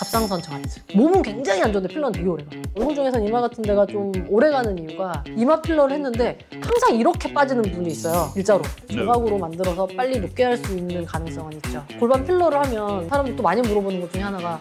갑상선 저하증. 몸은 굉장히 안 좋은데 필러는 되게 오래가. 얼굴 중에서는 이마 같은 데가 좀 오래가는 이유가 이마 필러를 했는데 항상 이렇게 빠지는 분이 있어요. 일자로. 조각으로 만들어서 빨리 눕게 할 수 있는 가능성은 있죠. 골반 필러를 하면 사람들이 또 많이 물어보는 것 중에 하나가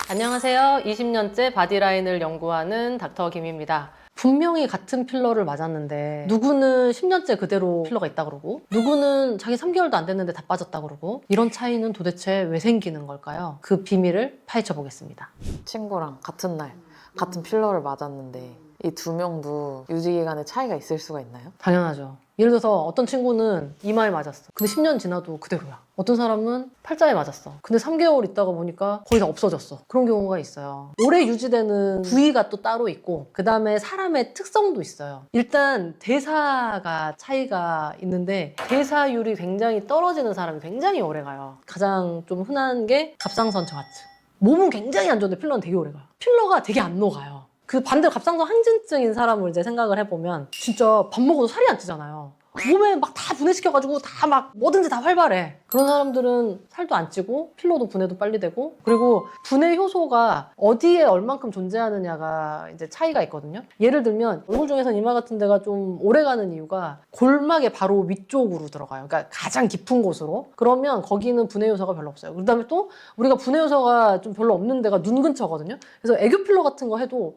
안녕하세요. 20년째 바디라인을 연구하는 닥터 김입니다. 분명히 같은 필러를 맞았는데 누구는 10년째 그대로 필러가 있다 그러고 누구는 자기 3개월도 안 됐는데 다 빠졌다 그러고 이런 차이는 도대체 왜 생기는 걸까요? 그 비밀을 파헤쳐 보겠습니다. 친구랑 같은 날 같은 필러를 맞았는데 이 두 명도 유지 기간에 차이가 있을 수가 있나요? 당연하죠. 예를 들어서 어떤 친구는 이마에 맞았어. 근데 10년 지나도 그대로야. 어떤 사람은 팔자에 맞았어. 근데 3개월 있다가 보니까 거의 다 없어졌어. 그런 경우가 있어요. 오래 유지되는 부위가 또 따로 있고 그 다음에 사람의 특성도 있어요. 일단 대사가 차이가 있는데 대사율이 굉장히 떨어지는 사람이 굉장히 오래 가요. 가장 좀 흔한 게 갑상선 저하증. 몸은 굉장히 안 좋은데 필러는 되게 오래 가요. 필러가 되게 안 녹아요. 그 반대로 갑상선 항진증인 사람을 이제 생각을 해보면 진짜 밥 먹어도 살이 안 찌잖아요. 몸에 막 다 분해시켜가지고 다 막 뭐든지 다 활발해. 그런 사람들은 살도 안 찌고 필러도 분해도 빨리 되고 그리고 분해 효소가 어디에 얼만큼 존재하느냐가 이제 차이가 있거든요. 예를 들면 얼굴 중에서는 이마 같은 데가 좀 오래 가는 이유가 골막의 바로 위쪽으로 들어가요. 그러니까 가장 깊은 곳으로. 그러면 거기는 분해 효소가 별로 없어요. 그다음에 또 우리가 분해 효소가 좀 별로 없는 데가 눈 근처거든요. 그래서 애교 필러 같은 거 해도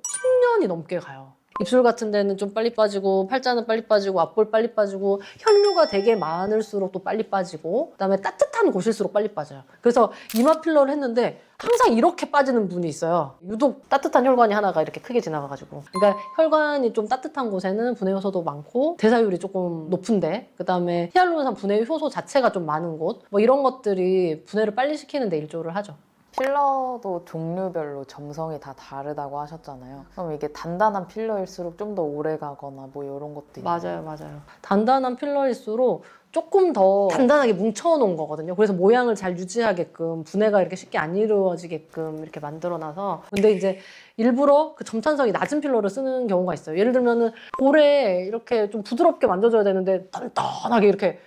10년이 넘게 가요. 입술 같은 데는 좀 빨리 빠지고 팔자는 빨리 빠지고 앞볼 빨리 빠지고 혈류가 되게 많을수록 또 빨리 빠지고 그다음에 따뜻한 곳일수록 빨리 빠져요. 그래서 이마 필러를 했는데 항상 이렇게 빠지는 분이 있어요. 유독 따뜻한 혈관이 하나가 이렇게 크게 지나가가지고 그러니까 혈관이 좀 따뜻한 곳에는 분해 효소도 많고 대사율이 조금 높은데 그다음에 히알루론산 분해 효소 자체가 좀 많은 곳 뭐 이런 것들이 분해를 빨리 시키는 데 일조를 하죠. 필러도 종류별로 점성이 다 다르다고 하셨잖아요. 그럼 이게 단단한 필러일수록 좀 더 오래 가거나 뭐 이런 것도 있나요? 맞아요. 단단한 필러일수록 조금 더 단단하게 뭉쳐놓은 거거든요. 그래서 모양을 잘 유지하게끔 분해가 이렇게 쉽게 안 이루어지게끔 이렇게 만들어놔서 근데 이제 일부러 그 점탄성이 낮은 필러를 쓰는 경우가 있어요. 예를 들면은 볼에 이렇게 좀 부드럽게 만져줘야 되는데 단단하게 이렇게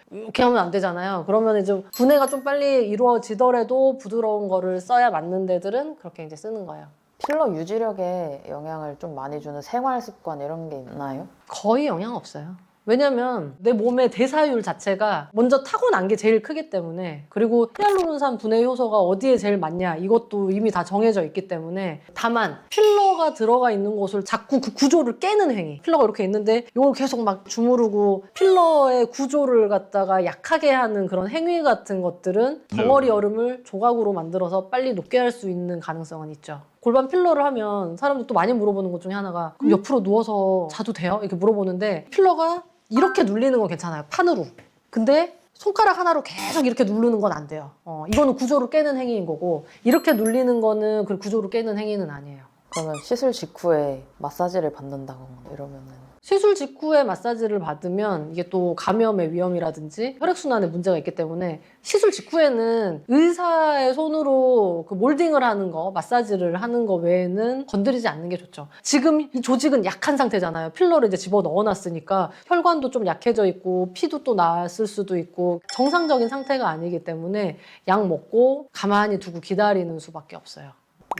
하면 안 되잖아요. 그러면 이제 분해가 좀 빨리 이루어지더라도 부드러운 거를 써야 맞는 데들은 그렇게 이제 쓰는 거예요. 필러 유지력에 영향을 좀 많이 주는 생활 습관 이런 게 있나요? 거의 영향 없어요. 왜냐면 내 몸의 대사율 자체가 먼저 타고난 게 제일 크기 때문에 그리고 히알루론산 분해 효소가 어디에 제일 많냐 이것도 이미 다 정해져 있기 때문에 다만 필러가 들어가 있는 곳을 자꾸 그 구조를 깨는 행위 필러가 이렇게 있는데 이걸 계속 막 주무르고 필러의 구조를 갖다가 약하게 하는 그런 행위 같은 것들은 덩어리 얼음을 조각으로 만들어서 빨리 녹게 할 수 있는 가능성은 있죠. 골반 필러를 하면 사람들 또 많이 물어보는 것 중에 하나가 그럼 옆으로 누워서 자도 돼요? 이렇게 물어보는데 필러가 이렇게 눌리는 건 괜찮아요. 판으로. 근데 손가락 하나로 계속 이렇게 누르는 건 안 돼요. 이거는 구조를 깨는 행위인 거고 이렇게 눌리는 거는 그 구조를 깨는 행위는 아니에요. 그러면 시술 직후에 마사지를 받는다거나 이러면은 시술 직후에 마사지를 받으면 이게 또 감염의 위험이라든지 혈액순환에 문제가 있기 때문에 시술 직후에는 의사의 손으로 그 몰딩을 하는 거, 마사지를 하는 거 외에는 건드리지 않는 게 좋죠. 지금 이 조직은 약한 상태잖아요. 필러를 이제 집어 넣어놨으니까 혈관도 좀 약해져 있고 피도 또 났을 수도 있고 정상적인 상태가 아니기 때문에 약 먹고 가만히 두고 기다리는 수밖에 없어요.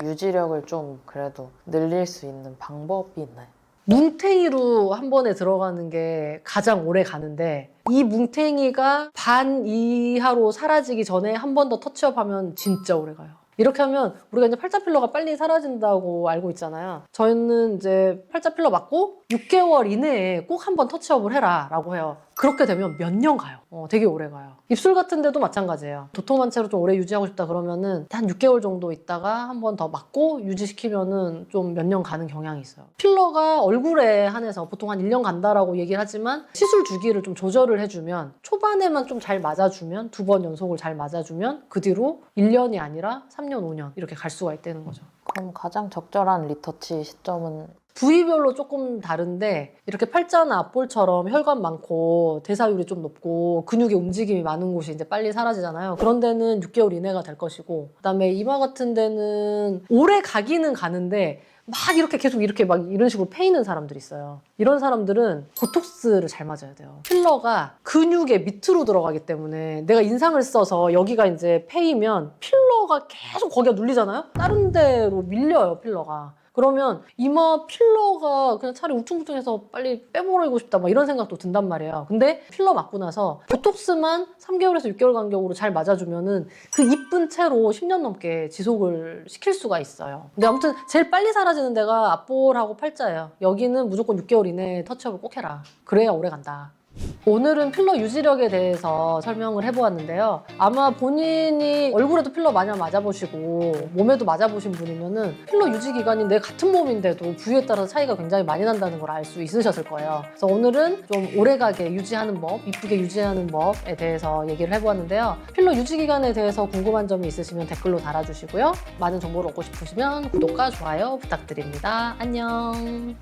유지력을 좀 그래도 늘릴 수 있는 방법이 있나요? 뭉탱이로 한 번에 들어가는 게 가장 오래 가는데 이 뭉탱이가 반 이하로 사라지기 전에 한 번 더 터치업 하면 진짜 오래 가요. 이렇게 하면 우리가 이제 팔자 필러가 빨리 사라진다고 알고 있잖아요. 저희는 이제 팔자 필러 맞고 6개월 이내에 꼭 한 번 터치업을 해라 라고 해요. 그렇게 되면 몇 년 가요. 되게 오래 가요. 입술 같은 데도 마찬가지예요. 도톰한 채로 좀 오래 유지하고 싶다 그러면은 한 6개월 정도 있다가 한 번 더 맞고 유지시키면은 좀 몇 년 가는 경향이 있어요. 필러가 얼굴에 한해서 보통 한 1년 간다라고 얘기를 하지만 시술 주기를 좀 조절을 해주면 초반에만 좀 잘 맞아주면 2번 연속을 잘 맞아주면 그 뒤로 1년이 아니라 3년, 5년 이렇게 갈 수가 있다는 거죠. 그럼 가장 적절한 리터치 시점은? 부위별로 조금 다른데 이렇게 팔자나 앞볼처럼 혈관 많고 대사율이 좀 높고 근육의 움직임이 많은 곳이 이제 빨리 사라지잖아요. 그런 데는 6개월 이내가 될 것이고, 그다음에 이마 같은 데는 오래 가기는 가는데 막 이렇게 계속 이렇게 막 이런 식으로 패이는 사람들이 있어요. 이런 사람들은 보톡스를 잘 맞아야 돼요. 필러가 근육의 밑으로 들어가기 때문에 내가 인상을 써서 여기가 이제 패이면 필러가 계속 거기가 눌리잖아요? 다른 데로 밀려요, 필러가. 그러면 이마 필러가 그냥 차라리 우퉁우퉁해서 빨리 빼버리고 싶다 막 이런 생각도 든단 말이에요. 근데 필러 맞고 나서 보톡스만 3개월에서 6개월 간격으로 잘 맞아주면은 그 이쁜 채로 10년 넘게 지속을 시킬 수가 있어요. 근데 아무튼 제일 빨리 사라지는 데가 앞볼하고 팔자예요. 여기는 무조건 6개월 이내에 터치업을 꼭 해라. 그래야 오래 간다. 오늘은 필러 유지력에 대해서 설명을 해보았는데요. 아마 본인이 얼굴에도 필러 많이 맞아보시고 몸에도 맞아보신 분이면은 필러 유지 기간이 내 같은 몸인데도 부위에 따라서 차이가 굉장히 많이 난다는 걸 알 수 있으셨을 거예요. 그래서 오늘은 좀 오래가게 유지하는 법, 이쁘게 유지하는 법에 대해서 얘기를 해보았는데요. 필러 유지 기간에 대해서 궁금한 점이 있으시면 댓글로 달아주시고요. 많은 정보를 얻고 싶으시면 구독과 좋아요 부탁드립니다. 안녕.